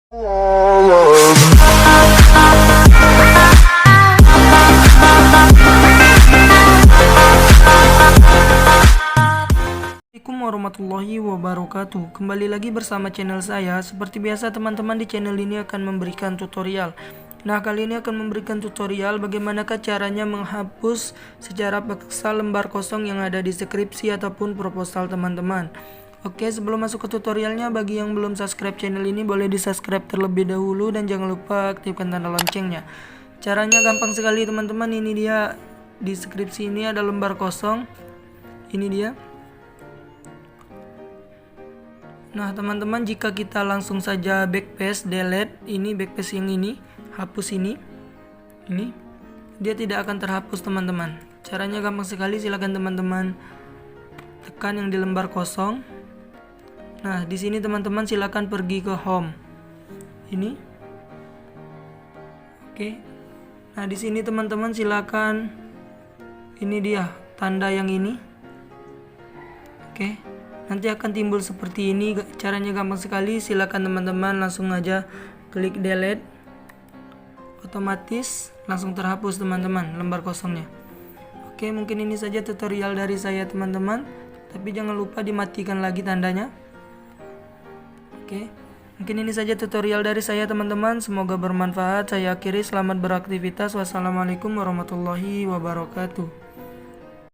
Assalamualaikum warahmatullahi wabarakatuh. Kembali lagi bersama channel saya. Seperti biasa teman-teman, di channel ini akan memberikan tutorial. Nah, kali ini akan memberikan tutorial bagaimanakah caranya menghapus secara paksa lembar kosong yang ada di skripsi ataupun proposal teman-teman. Oke, sebelum masuk ke tutorialnya, bagi yang belum subscribe channel ini boleh di subscribe terlebih dahulu dan jangan lupa aktifkan tanda loncengnya. Caranya gampang sekali teman-teman. Ini dia, di skripsi ini ada lembar kosong. Ini dia. Nah teman-teman, jika kita langsung saja backpaste, delete ini, backpaste yang ini, hapus ini, dia tidak akan terhapus teman-teman. Caranya gampang sekali, silakan teman-teman tekan yang di lembar kosong. Nah di sini teman-teman silakan pergi ke home, ini, oke. Nah di sini teman-teman silakan, ini dia tanda yang ini, oke. Nanti akan timbul seperti ini. Caranya gampang sekali, silakan teman-teman langsung aja klik delete, otomatis langsung terhapus teman-teman lembar kosongnya. Oke, mungkin ini saja tutorial dari saya teman-teman, tapi jangan lupa dimatikan lagi tandanya. Oke, mungkin ini saja tutorial dari saya teman-teman, semoga bermanfaat. Saya akhiri, selamat beraktivitas. Wassalamualaikum warahmatullahi wabarakatuh.